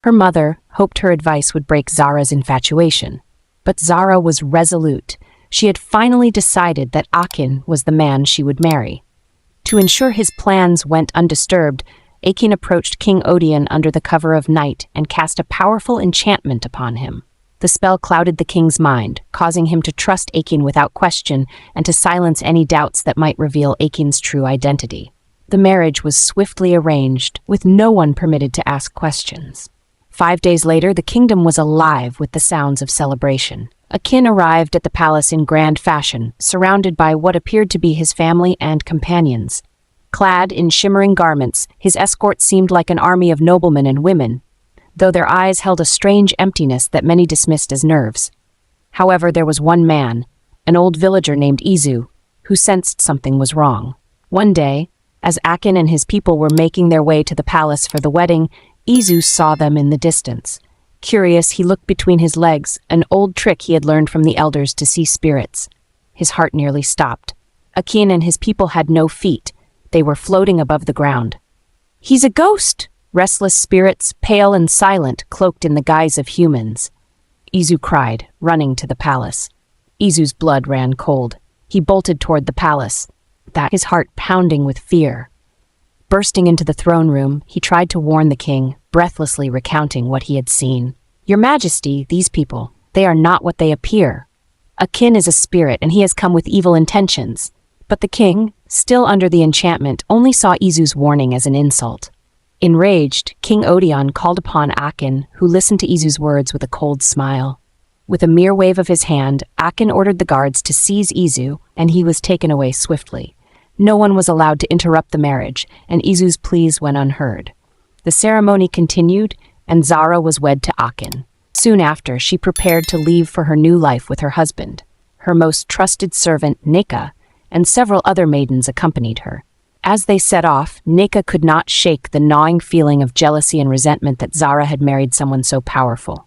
Her mother hoped her advice would break Zara's infatuation. But Zara was resolute. She had finally decided that Akin was the man she would marry. To ensure his plans went undisturbed, Akin approached King Odion under the cover of night and cast a powerful enchantment upon him. The spell clouded the king's mind, causing him to trust Akin without question and to silence any doubts that might reveal Akin's true identity. The marriage was swiftly arranged, with no one permitted to ask questions. 5 days later, the kingdom was alive with the sounds of celebration. Akin arrived at the palace in grand fashion, surrounded by what appeared to be his family and companions. Clad in shimmering garments, his escort seemed like an army of noblemen and women, though their eyes held a strange emptiness that many dismissed as nerves. However, there was one man, an old villager named Izu, who sensed something was wrong. One day, as Akin and his people were making their way to the palace for the wedding, Izu saw them in the distance. Curious, he looked between his legs, an old trick he had learned from the elders to see spirits. His heart nearly stopped. Akin and his people had no feet. They were floating above the ground. "He's a ghost!" Restless spirits, pale and silent, cloaked in the guise of humans. Izu cried, running to the palace. Izu's blood ran cold. He bolted toward the palace, his heart pounding with fear. Bursting into the throne room, he tried to warn the king, breathlessly recounting what he had seen. "Your Majesty, these people, they are not what they appear. Akin is a spirit, and he has come with evil intentions." But the king, still under the enchantment, only saw Izu's warning as an insult. Enraged, King Odion called upon Akin, who listened to Izu's words with a cold smile. With a mere wave of his hand, Akin ordered the guards to seize Izu, and he was taken away swiftly. No one was allowed to interrupt the marriage, and Izu's pleas went unheard. The ceremony continued, and Zara was wed to Akin. Soon after, she prepared to leave for her new life with her husband. Her most trusted servant, Neka, and several other maidens accompanied her. As they set off, Neka could not shake the gnawing feeling of jealousy and resentment that Zara had married someone so powerful.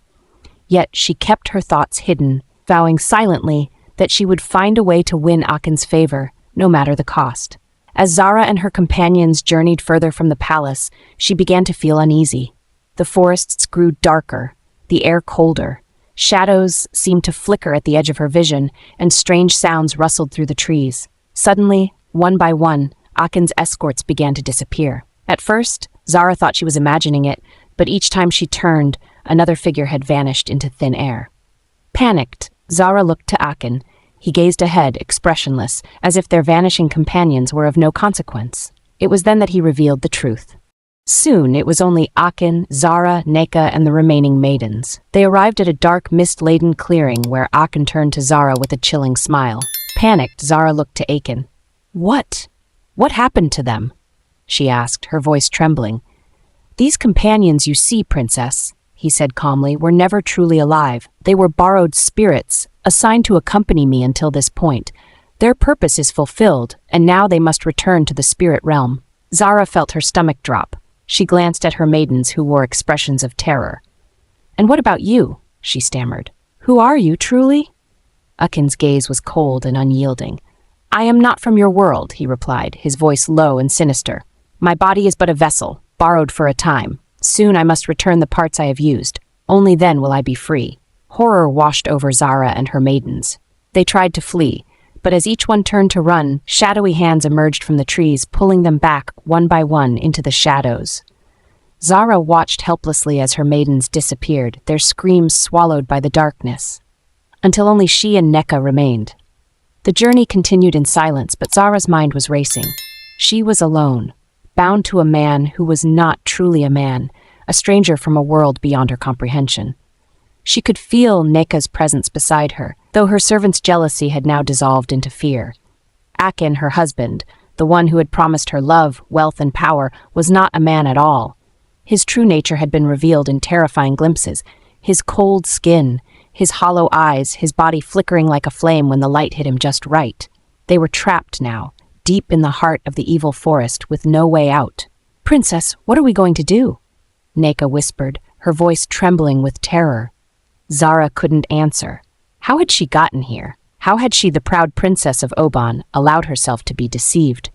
Yet she kept her thoughts hidden, vowing silently that she would find a way to win Akin's favor, no matter the cost. As Zara and her companions journeyed further from the palace, she began to feel uneasy. The forests grew darker, the air colder. Shadows seemed to flicker at the edge of her vision, and strange sounds rustled through the trees. Suddenly, one by one, Akin's escorts began to disappear. At first, Zara thought she was imagining it, but each time she turned, another figure had vanished into thin air. Panicked, Zara looked to Akin. He gazed ahead, expressionless, as if their vanishing companions were of no consequence. It was then that he revealed the truth. Soon, it was only Akin, Zara, Neka, and the remaining maidens. They arrived at a dark, mist-laden clearing where Akin turned to Zara with a chilling smile. Panicked, Zara looked to Akin. What happened to them?" she asked, her voice trembling. "These companions you see, princess," he said calmly, "were never truly alive. They were borrowed spirits, assigned to accompany me until this point. Their purpose is fulfilled, and now they must return to the spirit realm." Zara felt her stomach drop. She glanced at her maidens, who wore expressions of terror. "And what about you?" she stammered. "Who are you, truly?" Akin's gaze was cold and unyielding. "I am not from your world," he replied, his voice low and sinister. "My body is but a vessel, borrowed for a time. Soon I must return the parts I have used. Only then will I be free." Horror washed over Zara and her maidens. They tried to flee, but as each one turned to run, shadowy hands emerged from the trees, pulling them back one by one into the shadows. Zara watched helplessly as her maidens disappeared, their screams swallowed by the darkness, until only she and Neka remained. The journey continued in silence, but Zara's mind was racing. She was alone, bound to a man who was not truly a man, a stranger from a world beyond her comprehension. She could feel Neka's presence beside her, though her servant's jealousy had now dissolved into fear. Akin, her husband, the one who had promised her love, wealth, and power, was not a man at all. His true nature had been revealed in terrifying glimpses. His cold skin, his hollow eyes, his body flickering like a flame when the light hit him just right. They were trapped now, deep in the heart of the evil forest, with no way out. "Princess, what are we going to do?" Neka whispered, her voice trembling with terror. Zara couldn't answer. How had she gotten here? How had she, the proud princess of Oban, allowed herself to be deceived?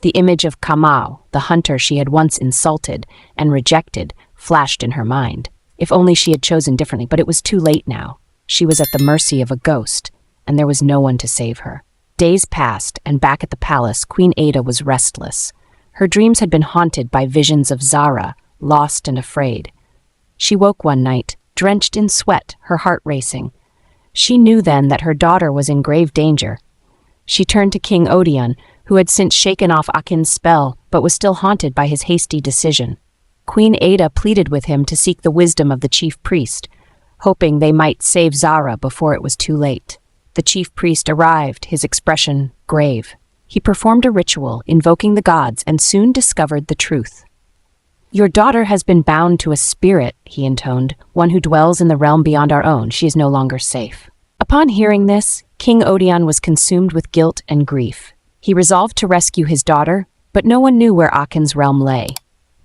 The image of Kamma, the hunter she had once insulted and rejected, flashed in her mind. If only she had chosen differently, but it was too late now. She was at the mercy of a ghost, and there was no one to save her. Days passed, and back at the palace, Queen Ada was restless. Her dreams had been haunted by visions of Zara, lost and afraid. She woke one night, drenched in sweat, her heart racing. She knew then that her daughter was in grave danger. She turned to King Odion, who had since shaken off Akin's spell, but was still haunted by his hasty decision. Queen Ada pleaded with him to seek the wisdom of the chief priest, hoping they might save Zara before it was too late. The chief priest arrived, his expression grave. He performed a ritual, invoking the gods, and soon discovered the truth. "Your daughter has been bound to a spirit," he intoned, "one who dwells in the realm beyond our own. She is no longer safe." Upon hearing this, King Odion was consumed with guilt and grief. He resolved to rescue his daughter, but no one knew where Akin's realm lay.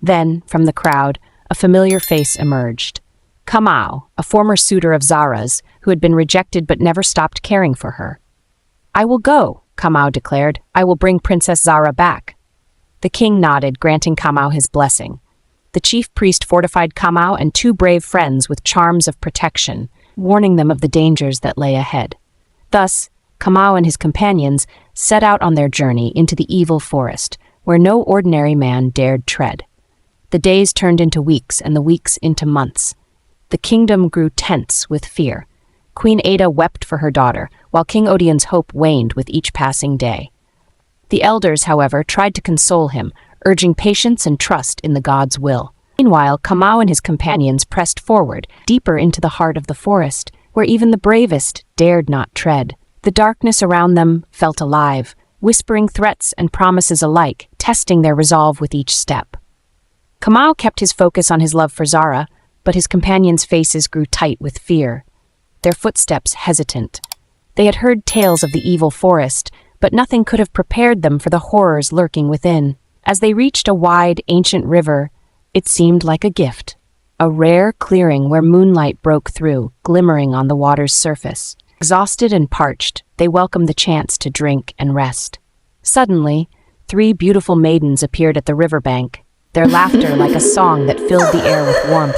Then, from the crowd, a familiar face emerged. Kamma, a former suitor of Zara's, who had been rejected but never stopped caring for her. "I will go," Kamma declared. "I will bring Princess Zara back." The king nodded, granting Kamma his blessing. The chief priest fortified Kamma and two brave friends with charms of protection, warning them of the dangers that lay ahead. Thus, Kamma and his companions set out on their journey into the evil forest, where no ordinary man dared tread. The days turned into weeks, and the weeks into months. The kingdom grew tense with fear. Queen Ada wept for her daughter, while King Odion's hope waned with each passing day. The elders, however, tried to console him, urging patience and trust in the god's will. Meanwhile, Kamma and his companions pressed forward, deeper into the heart of the forest, where even the bravest dared not tread. The darkness around them felt alive, whispering threats and promises alike, testing their resolve with each step. Kamma kept his focus on his love for Zara, but his companions' faces grew tight with fear, their footsteps hesitant. They had heard tales of the evil forest, but nothing could have prepared them for the horrors lurking within. As they reached a wide, ancient river, it seemed like a gift, a rare clearing where moonlight broke through, glimmering on the water's surface. Exhausted and parched, they welcomed the chance to drink and rest. Suddenly, 3 beautiful maidens appeared at the riverbank, their laughter like a song that filled the air with warmth.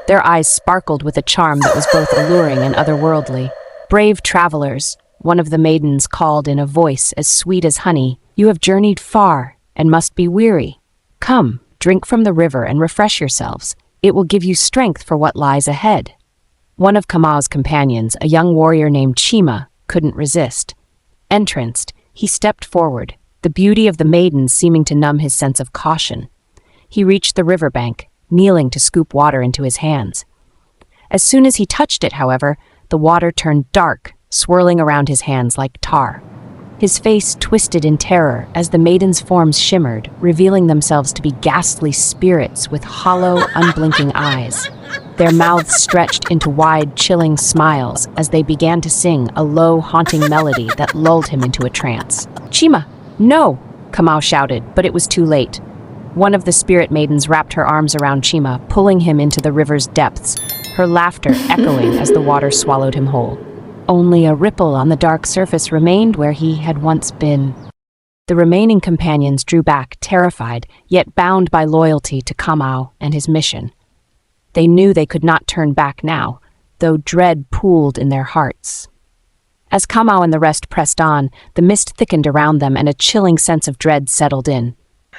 Their eyes sparkled with a charm that was both alluring and otherworldly. "Brave travelers," one of the maidens called in a voice as sweet as honey, "you have journeyed far and must be weary. Come, drink from the river and refresh yourselves. It will give you strength for what lies ahead." One of Kamma's companions, a young warrior named Chima, couldn't resist. Entranced, he stepped forward, the beauty of the maidens seeming to numb his sense of caution. He reached the riverbank, kneeling to scoop water into his hands. As soon as he touched it, however, the water turned dark, swirling around his hands like tar. His face twisted in terror as the maidens' forms shimmered, revealing themselves to be ghastly spirits with hollow, unblinking eyes. Their mouths stretched into wide, chilling smiles as they began to sing a low, haunting melody that lulled him into a trance. "Chima, no!" Kamma shouted, but it was too late. One of the spirit maidens wrapped her arms around Chima, pulling him into the river's depths, her laughter echoing as the water swallowed him whole. Only a ripple on the dark surface remained where he had once been. The remaining companions drew back, terrified, yet bound by loyalty to Kamma and his mission. They knew they could not turn back now, though dread pooled in their hearts. As Kamma and the rest pressed on, the mist thickened around them and a chilling sense of dread settled in.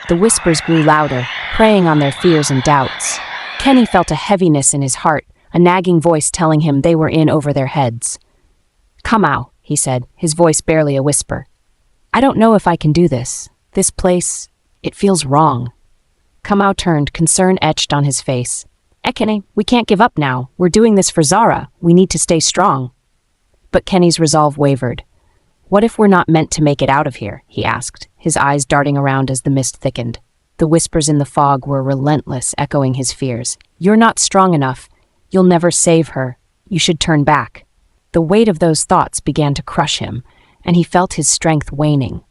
The whispers grew louder, preying on their fears and doubts. Kenny felt a heaviness in his heart, a nagging voice telling him they were in over their heads. "Kamma," he said, his voice barely a whisper. "I don't know if I can do this. This place, it feels wrong." Kamma turned, concern etched on his face. "Kenny, we can't give up now. We're doing this for Zara. We need to stay strong." But Kenny's resolve wavered. "What if we're not meant to make it out of here?" he asked, his eyes darting around as the mist thickened. The whispers in the fog were relentless, echoing his fears. "You're not strong enough. You'll never save her. You should turn back." The weight of those thoughts began to crush him, and he felt his strength waning.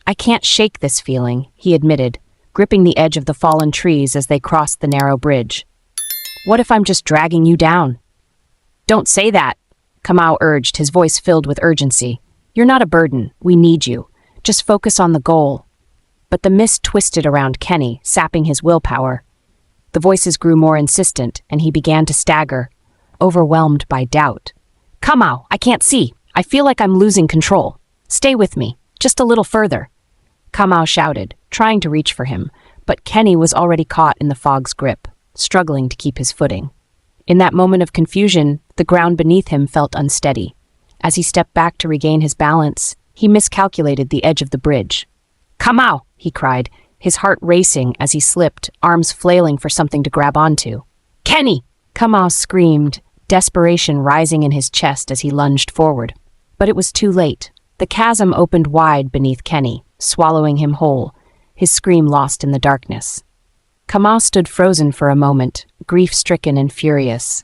"I can't shake this feeling," he admitted, gripping the edge of the fallen trees as they crossed the narrow bridge. "What if I'm just dragging you down?" "Don't say that," Kamma urged, his voice filled with urgency. "You're not a burden. We need you. Just focus on the goal." But the mist twisted around Kenny, sapping his willpower. The voices grew more insistent, and he began to stagger, overwhelmed by doubt. "Kamma, I can't see. I feel like I'm losing control. Stay with me, just a little further." Kamma shouted, trying to reach for him, but Kenny was already caught in the fog's grip, struggling to keep his footing. In that moment of confusion, the ground beneath him felt unsteady. As he stepped back to regain his balance, he miscalculated the edge of the bridge. "Kamma!" he cried, his heart racing as he slipped, arms flailing for something to grab onto. "Kenny!" Kamma screamed, desperation rising in his chest as he lunged forward. But it was too late. The chasm opened wide beneath Kenny, swallowing him whole, his scream lost in the darkness. Kamma stood frozen for a moment, grief-stricken and furious.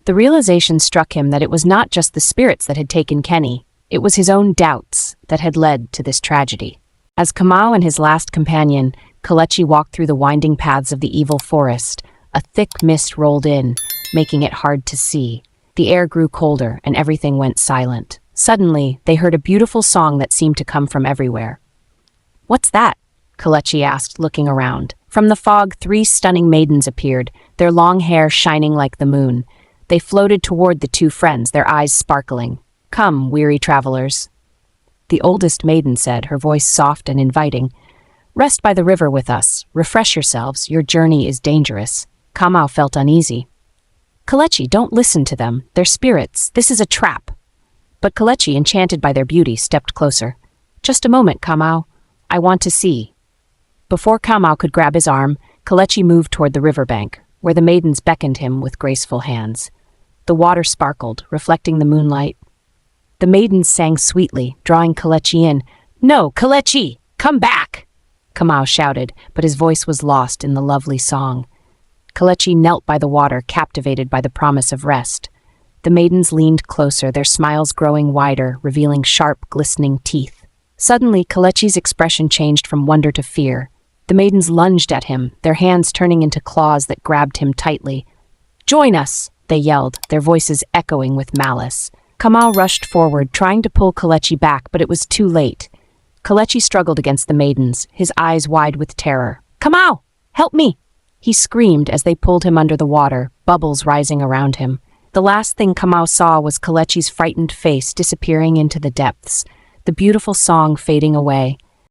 The realization struck him that it was not just the spirits that had taken Kenny, it was his own doubts that had led to this tragedy. As Kamma and his last companion, Kelechi, walked through the winding paths of the evil forest, a thick mist rolled in, making it hard to see. The air grew colder and everything went silent. Suddenly, they heard a beautiful song that seemed to come from everywhere. "What's that?" Kelechi asked, looking around. From the fog, 3 stunning maidens appeared, their long hair shining like the moon. They floated toward the 2 friends, their eyes sparkling. "Come, weary travelers," the oldest maiden said, her voice soft and inviting. "Rest by the river with us. Refresh yourselves. Your journey is dangerous." Kamma felt uneasy. "Kelechi, don't listen to them. They're spirits. This is a trap." But Kelechi, enchanted by their beauty, stepped closer. "Just a moment, Kamma. I want to see." Before Kamma could grab his arm, Kelechi moved toward the riverbank, where the maidens beckoned him with graceful hands. The water sparkled, reflecting the moonlight. The maidens sang sweetly, drawing Kelechi in. "No, Kelechi, come back!" Kamma shouted, but his voice was lost in the lovely song. Kelechi knelt by the water, captivated by the promise of rest. The maidens leaned closer, their smiles growing wider, revealing sharp, glistening teeth. Suddenly, Kelechi's expression changed from wonder to fear. The maidens lunged at him, their hands turning into claws that grabbed him tightly. "Join us!" they yelled, their voices echoing with malice. Kamma rushed forward, trying to pull Kelechi back, but it was too late. Kelechi struggled against the maidens, his eyes wide with terror. "Kamma! Help me!" he screamed as they pulled him under the water, bubbles rising around him. The last thing Kamma saw was Kelechi's frightened face disappearing into the depths, the beautiful song fading away.